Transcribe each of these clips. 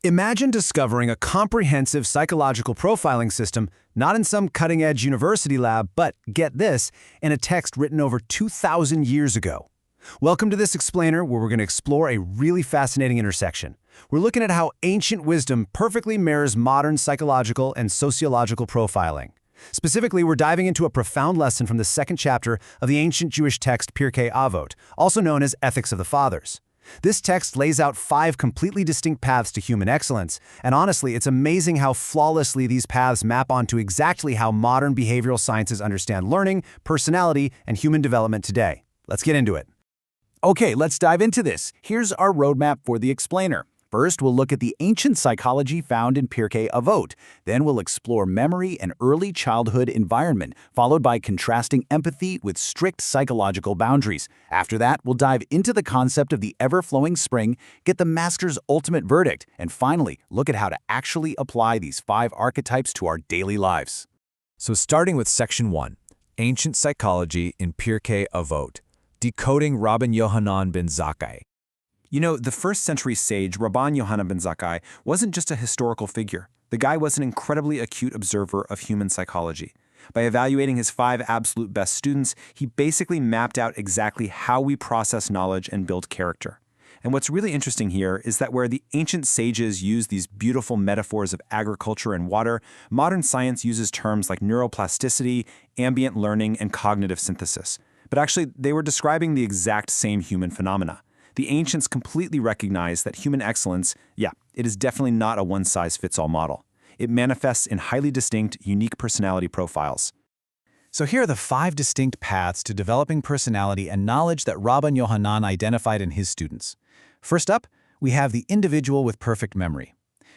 Imagine discovering a comprehensive psychological profiling system, not in some cutting-edge university lab, but, get this, in a text written over 2,000 years ago. Welcome to this explainer, where we're going to explore a really fascinating intersection. We're looking at how ancient wisdom perfectly mirrors modern psychological and sociological profiling. Specifically, we're diving into a profound lesson from the second chapter of the ancient Jewish text Pirkei Avot, also known as Ethics of the Fathers. This text lays out 5 completely distinct paths to human excellence, and honestly, it's amazing how flawlessly these paths map onto exactly how modern behavioral sciences understand learning, personality, and human development today. Let's get into it. Okay, let's dive into this. Here's our roadmap for the explainer. First, we'll look at the ancient psychology found in Pirkei Avot. Then we'll explore memory and early childhood environment, followed by contrasting empathy with strict psychological boundaries. After that, we'll dive into the concept of the ever-flowing spring, get the master's ultimate verdict, and finally, look at how to actually apply these 5 archetypes to our daily lives. So starting with Section 1, Ancient Psychology in Pirkei Avot, Decoding Rabban Yohanan ben Zakkai. You know, the first-century sage Rabban Yohanan ben Zakkai wasn't just a historical figure. The guy was an incredibly acute observer of human psychology. By evaluating his 5 absolute best students, he basically mapped out exactly how we process knowledge and build character. And what's really interesting here is that where the ancient sages used these beautiful metaphors of agriculture and water, modern science uses terms like neuroplasticity, ambient learning, and cognitive synthesis. But actually, they were describing the exact same human phenomena. The ancients completely recognized that human excellence, it is definitely not a one-size-fits-all model. It manifests in highly distinct, unique personality profiles. So here are the 5 distinct paths to developing personality and knowledge that Rabban Yohanan identified in his students. First up, we have the individual with perfect memory.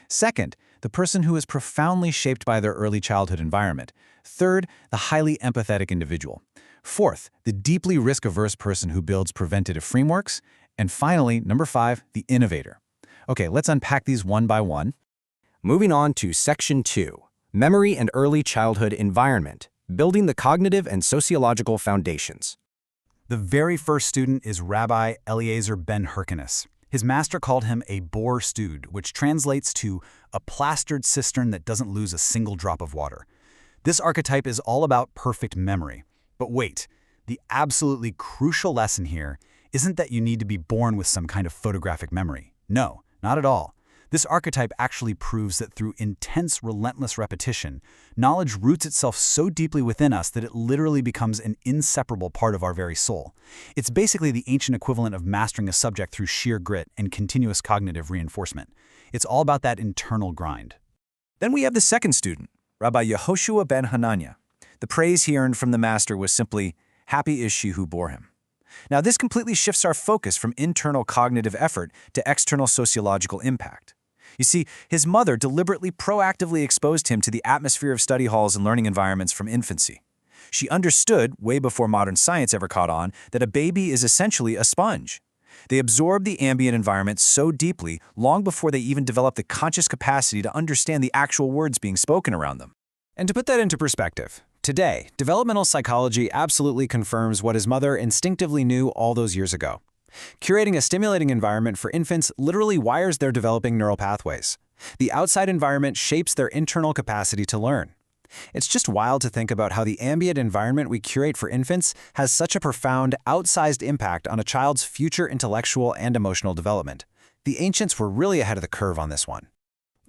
Second, the person who is profoundly shaped by their early childhood environment. Third, the highly empathetic individual. Fourth, the deeply risk-averse person who builds preventative frameworks. And finally, number 5, the innovator. Okay, let's unpack these one by one. Moving on to Section 2, Memory and Early Childhood Environment, Building the Cognitive and Sociological Foundations. The very first student is Rabbi Eliezer ben Hyrcanus. His master called him a bore stud, which translates to a plastered cistern that doesn't lose a single drop of water. This archetype is all about perfect memory. But wait, the absolutely crucial lesson here isn't that you need to be born with some kind of photographic memory. No, not at all. This archetype actually proves that through intense, relentless repetition, knowledge roots itself so deeply within us that it literally becomes an inseparable part of our very soul. It's basically the ancient equivalent of mastering a subject through sheer grit and continuous cognitive reinforcement. It's all about that internal grind. Then we have the second student, Rabbi Yehoshua ben Hananiah. The praise he earned from the master was simply, "Happy is she who bore him." Now, this completely shifts our focus from internal cognitive effort to external sociological impact. You see, his mother deliberately proactively exposed him to the atmosphere of study halls and learning environments from infancy. She understood, way before modern science ever caught on, that a baby is essentially a sponge. They absorb the ambient environment so deeply long before they even develop the conscious capacity to understand the actual words being spoken around them. And to put that into perspective, today, developmental psychology absolutely confirms what his mother instinctively knew all those years ago. Curating a stimulating environment for infants literally wires their developing neural pathways. The outside environment shapes their internal capacity to learn. It's just wild to think about how the ambient environment we curate for infants has such a profound, outsized impact on a child's future intellectual and emotional development. The ancients were really ahead of the curve on this one.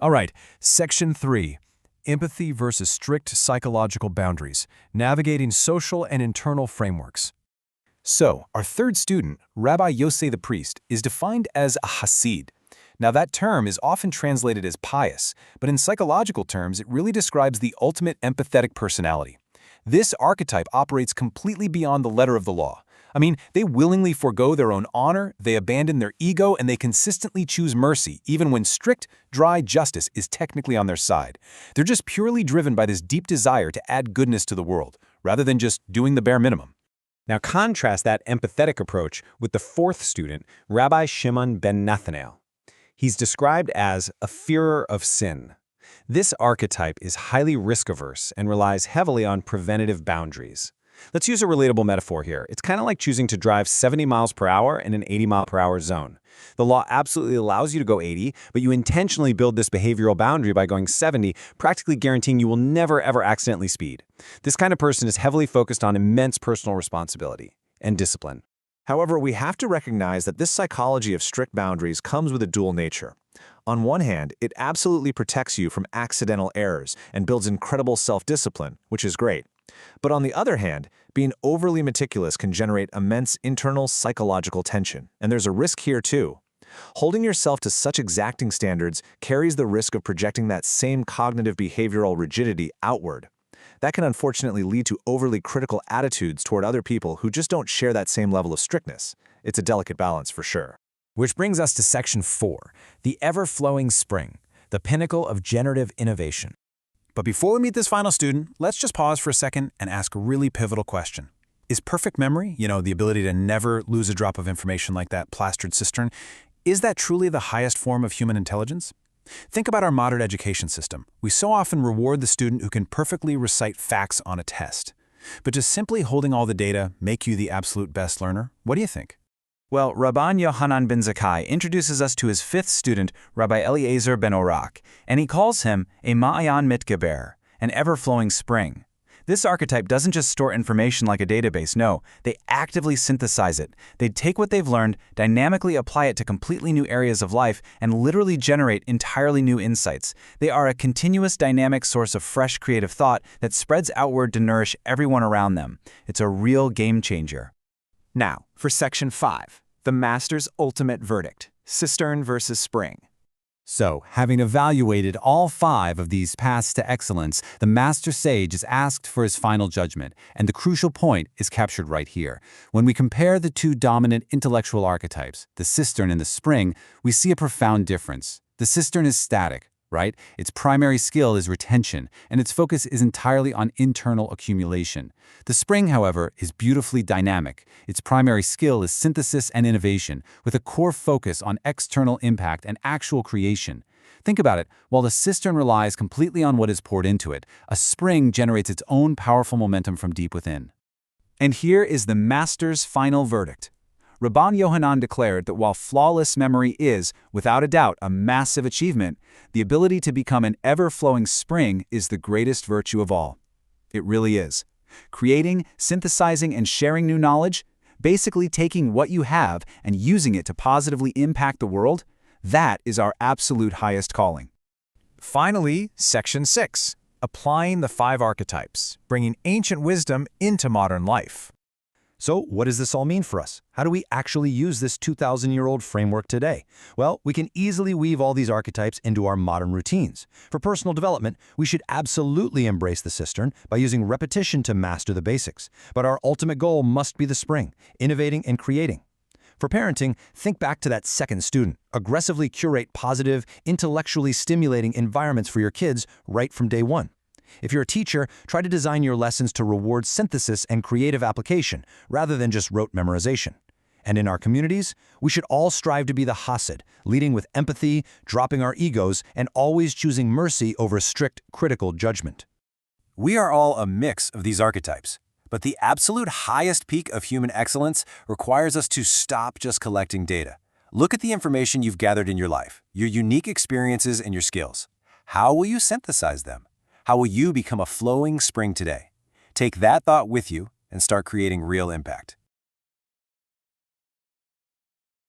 All right, Section 3, Empathy versus Strict Psychological Boundaries, Navigating Social and Internal Frameworks. So, our third student, Rabbi Yosei the priest, is defined as a Hasid. Now, that term is often translated as pious, but in psychological terms, it really describes the ultimate empathetic personality. This archetype operates completely beyond the letter of the law. I mean, they willingly forego their own honor, they abandon their ego, and they consistently choose mercy, even when strict, dry justice is technically on their side. They're just purely driven by this deep desire to add goodness to the world, rather than just doing the bare minimum. Now contrast that empathetic approach with the fourth student, Rabbi Shimon ben Nathanael. He's described as a fearer of sin. This archetype is highly risk-averse and relies heavily on preventative boundaries. Let's use a relatable metaphor here. It's kind of like choosing to drive 70 miles per hour in an 80-mile-per-hour zone. The law absolutely allows you to go 80, but you intentionally build this behavioral boundary by going 70, practically guaranteeing you will never ever accidentally speed. This kind of person is heavily focused on immense personal responsibility and discipline. However, we have to recognize that this psychology of strict boundaries comes with a dual nature. On one hand, it absolutely protects you from accidental errors and builds incredible self-discipline, which is great. But on the other hand, being overly meticulous can generate immense internal psychological tension, and there's a risk here too. Holding yourself to such exacting standards carries the risk of projecting that same cognitive behavioral rigidity outward. That can unfortunately lead to overly critical attitudes toward other people who just don't share that same level of strictness. It's a delicate balance for sure. Which brings us to Section 4, the ever-flowing spring, the pinnacle of generative innovation. But before we meet this final student, let's just pause for a second and ask a really pivotal question. Is perfect memory, the ability to never lose a drop of information like that plastered cistern, is that truly the highest form of human intelligence? Think about our modern education system. We so often reward the student who can perfectly recite facts on a test. But does simply holding all the data make you the absolute best learner? What do you think? Well, Rabban Yohanan ben Zakkai introduces us to his fifth student, Rabbi Eliezer ben Orak, and he calls him a Ma'ayan Mitgaber, an ever-flowing spring. This archetype doesn't just store information like a database, no, they actively synthesize it. They take what they've learned, dynamically apply it to completely new areas of life, and literally generate entirely new insights. They are a continuous dynamic source of fresh creative thought that spreads outward to nourish everyone around them. It's a real game changer. Now, for Section 5, the Master's ultimate verdict, cistern versus spring. So, having evaluated all 5 of these paths to excellence, the Master Sage is asked for his final judgment, and the crucial point is captured right here. When we compare the 2 dominant intellectual archetypes, the cistern and the spring, we see a profound difference. The cistern is static, right? Its primary skill is retention, and its focus is entirely on internal accumulation. The spring, however, is beautifully dynamic. Its primary skill is synthesis and innovation, with a core focus on external impact and actual creation. Think about it. While the cistern relies completely on what is poured into it, a spring generates its own powerful momentum from deep within. And here is the Master's final verdict. Rabban Yohanan declared that while flawless memory is, without a doubt, a massive achievement, the ability to become an ever-flowing spring is the greatest virtue of all. It really is. Creating, synthesizing, and sharing new knowledge, basically taking what you have and using it to positively impact the world, that is our absolute highest calling. Finally, Section 6, applying the 5 archetypes, bringing ancient wisdom into modern life. So, what does this all mean for us? How do we actually use this 2,000-year-old framework today? Well, we can easily weave all these archetypes into our modern routines. For personal development, we should absolutely embrace the cistern by using repetition to master the basics. But our ultimate goal must be the spring, innovating and creating. For parenting, think back to that second student. Aggressively curate positive, intellectually stimulating environments for your kids right from day one. If you're a teacher, try to design your lessons to reward synthesis and creative application, rather than just rote memorization. And in our communities, we should all strive to be the Hasid, leading with empathy, dropping our egos, and always choosing mercy over strict, critical judgment. We are all a mix of these archetypes, but the absolute highest peak of human excellence requires us to stop just collecting data. Look at the information you've gathered in your life, your unique experiences and your skills. How will you synthesize them? How will you become a flowing spring today? Take that thought with you and start creating real impact.